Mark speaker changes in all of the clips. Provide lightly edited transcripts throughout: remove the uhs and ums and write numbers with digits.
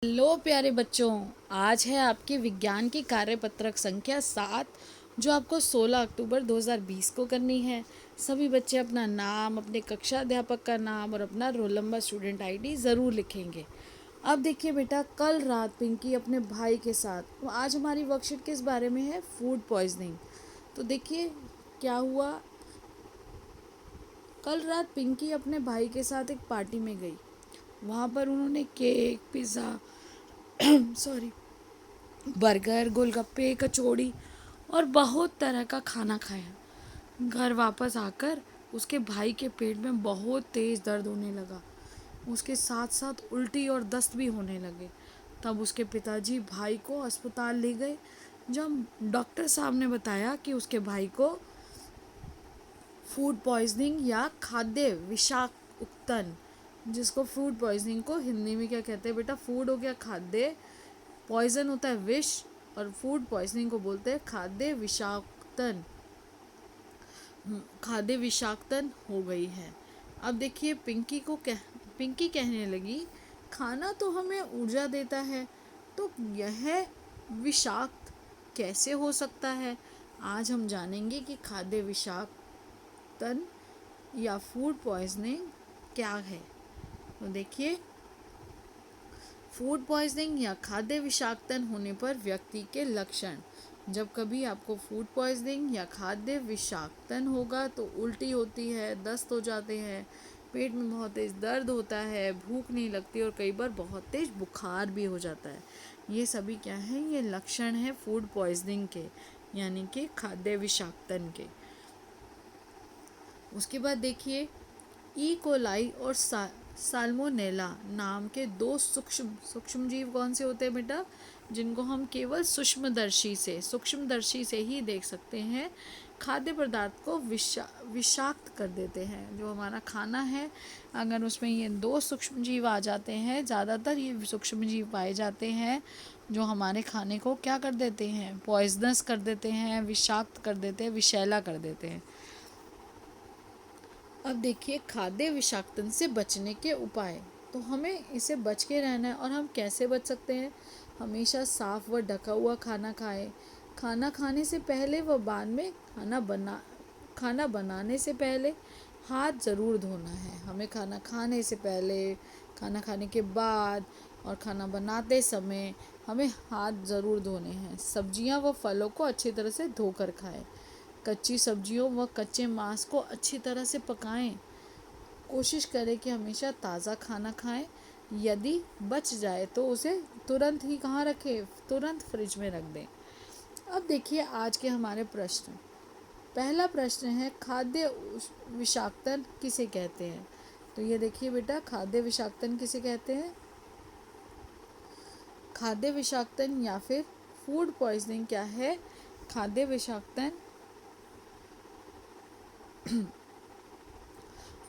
Speaker 1: Hello प्यारे बच्चों, आज है आपकी विज्ञान की कार्यपत्रक संख्या 7 जो आपको 16 अक्टूबर 2020 को करनी है। सभी बच्चे अपना नाम, अपने कक्षा अध्यापक का नाम और अपना रोल नंबर, स्टूडेंट आईडी ज़रूर लिखेंगे। अब देखिए बेटा, कल रात पिंकी अपने भाई के साथ, आज हमारी वर्कशीट किस बारे में है? Food poisoning. तो देखिए क्या हुआ। कल रात पिंकी अपने भाई के साथ एक पार्टी में गई। वहाँ पर उन्होंने केक, पिज़्ज़ा सॉरी बर्गर, गोलगप्पे, कचौड़ी और बहुत तरह का खाना खाया। घर वापस आकर उसके भाई के पेट में बहुत तेज़ दर्द होने लगा। उसके साथ साथ उल्टी और दस्त भी होने लगे। तब उसके पिताजी भाई को अस्पताल ले गए। जब डॉक्टर साहब ने बताया कि उसके भाई को फूड पॉइजनिंग या खाद्य विषाक्तन, जिसको फूड पॉइजनिंग को हिंदी में क्या कहते हैं बेटा? फूड हो गया खाद्य, पॉइजन होता है विष, और फूड पॉइजनिंग को बोलते हैं खाद्य विषाक्तन। खाद्य विषाक्तन हो गई है। अब देखिए पिंकी कहने लगी, खाना तो हमें ऊर्जा देता है, तो यह विषाक्त कैसे हो सकता है? आज हम जानेंगे कि खाद्य विषाक्तन या फूड पॉइजनिंग क्या है। तो देखिए, फूड पॉइजनिंग या खाद्य विषाक्तन होने पर व्यक्ति के लक्षण। जब कभी आपको फूड पॉइजनिंग या खाद्य विषाक्तन होगा तो उल्टी होती है, दस्त हो जाते हैं, पेट में बहुत तेज़ दर्द होता है, भूख नहीं लगती और कई बार बहुत तेज़ बुखार भी हो जाता है। ये सभी क्या है? ये लक्षण है फूड पॉइजनिंग के, यानी कि खाद्य विषाक्तन के। उसके बाद देखिए, ई कोलाई और साल्मोनेला नाम के दो सूक्ष्मजीव कौन से होते हैं बेटा? जिनको हम केवल सूक्ष्मदर्शी से ही देख सकते हैं। खाद्य पदार्थ को विषाक्त कर देते हैं। जो हमारा खाना है, अगर उसमें ये दो सूक्ष्मजीव आ जाते हैं, ज़्यादातर ये सूक्ष्मजीव पाए जाते हैं जो हमारे खाने को क्या कर देते हैं? पॉइजनस कर देते हैं, विषाक्त कर देते हैं, विषैला कर देते हैं। अब देखिए, खाद्य विषाक्तन से बचने के उपाय। तो हमें इसे बच के रहना है। और हम कैसे बच सकते हैं? हमेशा साफ व ढका हुआ खाना खाएं। खाना खाने से पहले व बाद में खाना बनाने से पहले हाथ ज़रूर धोना है। हमें खाना खाने से पहले, खाना खाने के बाद और खाना बनाते समय हमें हाथ ज़रूर धोने हैं। सब्जियां व फलों को अच्छी तरह से धोकर खाएं। कच्ची सब्जियों व कच्चे मांस को अच्छी तरह से पकाएं। कोशिश करें कि हमेशा ताज़ा खाना खाएं। यदि बच जाए तो उसे तुरंत ही कहाँ रखें? तुरंत फ्रिज में रख दें। अब देखिए आज के हमारे प्रश्न। पहला प्रश्न है, खाद्य विषाक्तन किसे कहते हैं? तो ये देखिए बेटा, खाद्य विषाक्तन किसे कहते हैं? खाद्य विषाक्तन या फिर फूड पॉइजनिंग क्या है? खाद्य विषाक्तन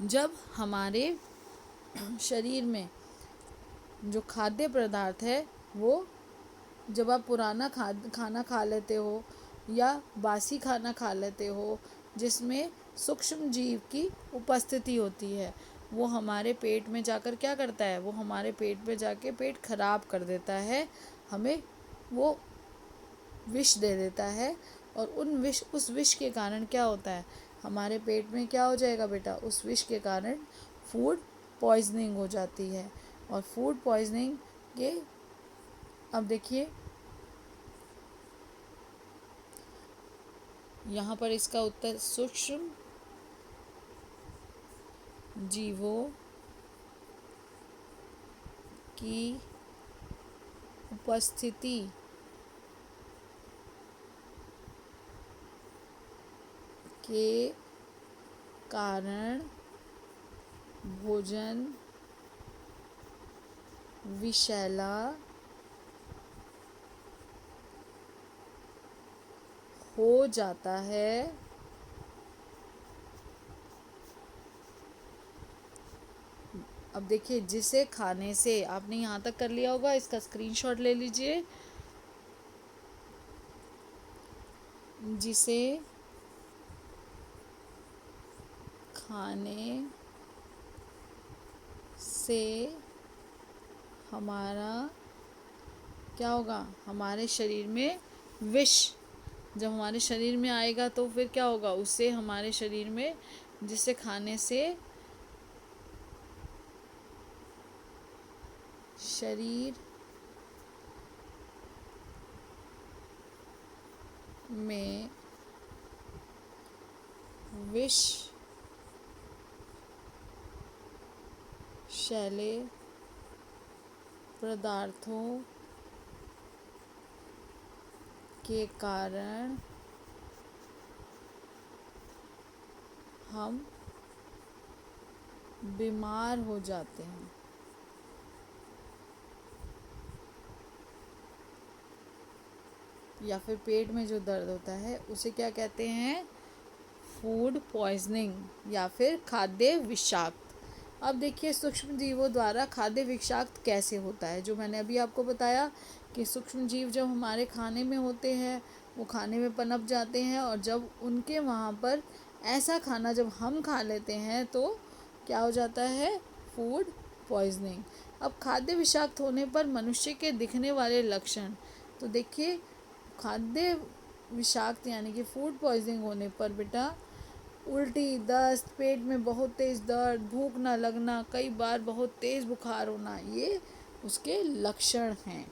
Speaker 1: जब हमारे शरीर में जो खाद्य पदार्थ है, वो जब आप पुराना खाना खा लेते हो या बासी खाना खा लेते हो जिसमें सूक्ष्म जीव की उपस्थिति होती है, वो हमारे पेट में जाकर क्या करता है? वो हमारे पेट में जाके पेट खराब कर देता है। हमें वो विष दे देता है। और उस विष के कारण क्या होता है? हमारे पेट में क्या हो जाएगा बेटा? उस विष के कारण फूड पॉइजनिंग हो जाती है। और फूड पॉइजनिंग के, अब देखिए यहाँ पर इसका उत्तर सूक्ष्म जीवों की उपस्थिति के कारण भोजन विषैला हो जाता है। अब देखिए, जिसे खाने से, आपने यहाँ तक कर लिया होगा, इसका स्क्रीनशॉट ले लीजिए। जिसे खाने से हमारा क्या होगा, हमारे शरीर में विष जब हमारे शरीर में आएगा तो फिर क्या होगा, उससे हमारे शरीर में, जिसे खाने से शरीर में विष शैले पदार्थों के कारण हम बीमार हो जाते हैं। या फिर पेट में जो दर्द होता है उसे क्या कहते हैं, फूड पॉइजनिंग या फिर खाद्य विषाक्त। अब देखिए सूक्ष्म जीवों द्वारा खाद्य विषाक्त कैसे होता है। जो मैंने अभी आपको बताया कि सूक्ष्म जीव जब हमारे खाने में होते हैं वो खाने में पनप जाते हैं, और जब उनके वहाँ पर ऐसा खाना जब हम खा लेते हैं तो क्या हो जाता है, फूड पॉइजनिंग। अब खाद्य विषाक्त होने पर मनुष्य के दिखने वाले लक्षण, तो देखिए खाद्य विषाक्त यानी कि फूड पॉइजनिंग होने पर बेटा उल्टी, दस्त, पेट में बहुत तेज़ दर्द, भूख ना लगना, कई बार बहुत तेज़ बुखार होना, ये उसके लक्षण हैं।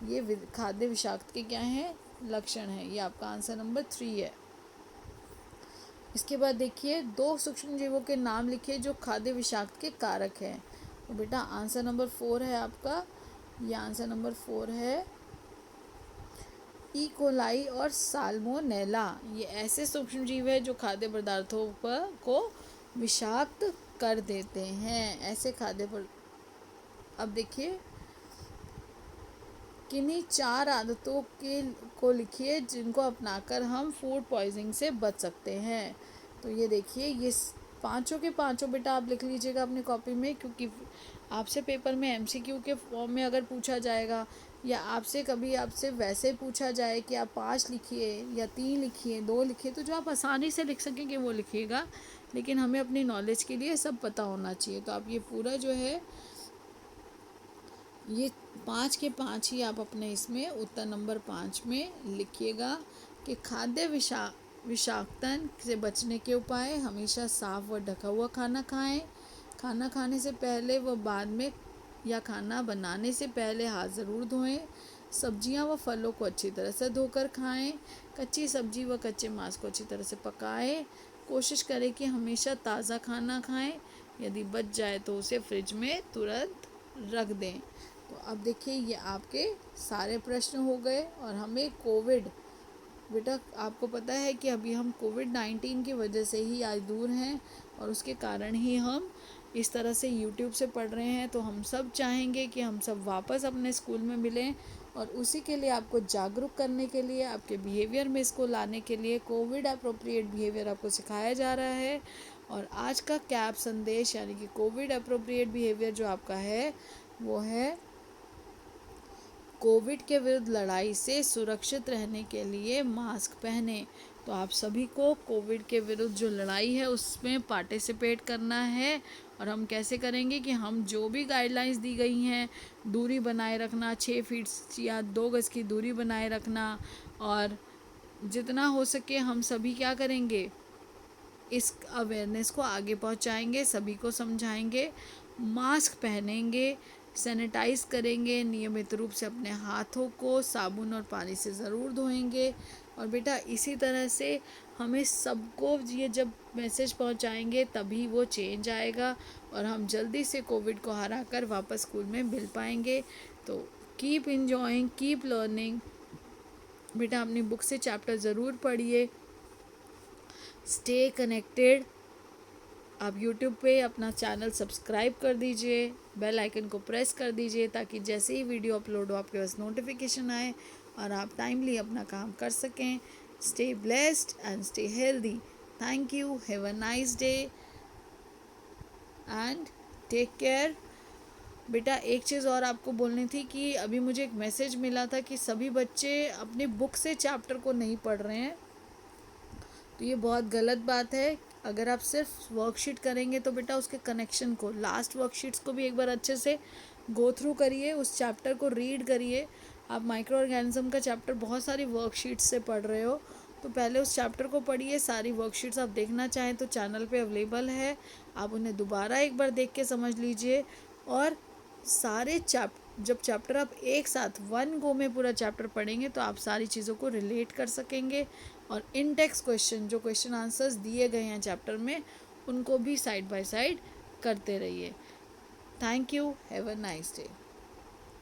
Speaker 1: ये खाद्य विषाक्त के क्या हैं, लक्षण हैं। ये आपका आंसर नंबर 3 है। इसके बाद देखिए 2 सूक्ष्म जीवों के नाम लिखिए जो खाद्य विषाक्त के कारक हैं। तो बेटा आंसर नंबर 4 है आपका, ये आंसर नंबर 4 है ई कोलाई और साल्मोनेला। ये ऐसे सूक्ष्म जीव है जो खाद्य पदार्थों को विषाक्त कर देते हैं, ऐसे खाद्य पर। अब देखिए किन्हीं 4 आदतों को लिखिए जिनको अपनाकर हम फूड पॉइजनिंग से बच सकते हैं। तो ये देखिए ये पांचों के पांचों बेटा आप लिख लीजिएगा अपनी कॉपी में, क्योंकि आपसे पेपर में एमसीक्यू के फॉर्म में अगर पूछा जाएगा या आपसे कभी आपसे वैसे पूछा जाए कि आप 5 लिखिए या 3 लिखिए, 2 लिखिए, तो जो आप आसानी से लिख सकेंगे वो लिखिएगा। लेकिन हमें अपनी नॉलेज के लिए सब पता होना चाहिए। तो आप ये पूरा जो है ये 5 के 5 ही आप अपने इसमें उत्तर नंबर 5 में लिखिएगा कि खाद्य विषाक्तन से बचने के उपाय, हमेशा साफ व ढका हुआ खाना खाएं, खाना खाने से पहले व बाद में या खाना बनाने से पहले हाथ ज़रूर धोएं, सब्जियां व फलों को अच्छी तरह से धोकर खाएं, कच्ची सब्जी व कच्चे मांस को अच्छी तरह से पकाएं, कोशिश करें कि हमेशा ताज़ा खाना खाएं, यदि बच जाए तो उसे फ्रिज में तुरंत रख दें। तो अब देखिए ये आपके सारे प्रश्न हो गए। और हमें कोविड, बेटा आपको पता है कि अभी हम कोविड-19 की वजह से ही आज दूर हैं और उसके कारण ही हम इस तरह से यूट्यूब से पढ़ रहे हैं। तो हम सब चाहेंगे कि हम सब वापस अपने स्कूल में मिलें, और उसी के लिए आपको जागरूक करने के लिए, आपके बिहेवियर में इसको लाने के लिए कोविड अप्रोप्रिएट बिहेवियर आपको सिखाया जा रहा है। और आज का कैप संदेश यानी कि कोविड अप्रोप्रिएट बिहेवियर जो आपका है वो है कोविड के विरुद्ध लड़ाई से सुरक्षित रहने के लिए मास्क पहने। तो आप सभी को कोविड के विरुद्ध जो लड़ाई है उसमें पार्टिसिपेट करना है। और हम कैसे करेंगे कि हम जो भी गाइडलाइंस दी गई हैं, दूरी बनाए रखना, 6 फीट या 2 गज़ की दूरी बनाए रखना, और जितना हो सके हम सभी क्या करेंगे, इस अवेयरनेस को आगे पहुंचाएंगे, सभी को समझाएंगे, मास्क पहनेंगे, सैनिटाइज करेंगे, नियमित रूप से अपने हाथों को साबुन और पानी से ज़रूर धोएंगे। और बेटा इसी तरह से हमें सबको ये जब मैसेज पहुंचाएंगे तभी वो चेंज आएगा और हम जल्दी से कोविड को हरा कर वापस स्कूल में मिल पाएंगे। तो कीप इंजॉइंग, कीप लर्निंग। बेटा अपनी बुक से चैप्टर ज़रूर पढ़िए, स्टे कनेक्टेड। आप यूट्यूब पे अपना चैनल सब्सक्राइब कर दीजिए, बेल आइकन को प्रेस कर दीजिए ताकि जैसे ही वीडियो अपलोड हो आपके पास नोटिफिकेशन आए और आप टाइमली अपना काम कर सकें। Stay blessed and stay healthy. Thank you, have a nice day and take care. बेटा एक चीज़ और आपको बोलनी थी कि अभी मुझे एक मैसेज मिला था कि सभी बच्चे अपनी बुक से चैप्टर को नहीं पढ़ रहे हैं, तो ये बहुत गलत बात है। अगर आप सिर्फ वर्कशीट करेंगे तो बेटा उसके कनेक्शन को, लास्ट वर्कशीट्स को भी एक बार अच्छे से गो थ्रू करिए, उस चैप्टर को रीड करिए आप माइक्रो ऑर्गेनिज्म का चैप्टर बहुत सारी वर्कशीट्स से पढ़ रहे हो, तो पहले उस चैप्टर को पढ़िए। सारी वर्कशीट्स आप देखना चाहें तो चैनल पे अवेलेबल है, आप उन्हें दोबारा एक बार देख के समझ लीजिए। और सारे जब चैप्टर आप एक साथ वन गो में पूरा चैप्टर पढ़ेंगे तो आप सारी चीज़ों को रिलेट कर सकेंगे। और इन टेक्स्ट क्वेश्चन, जो क्वेश्चन आंसर्स दिए गए हैं चैप्टर में, उनको भी साइड बाय साइड करते रहिए। Thank you, have a nice day.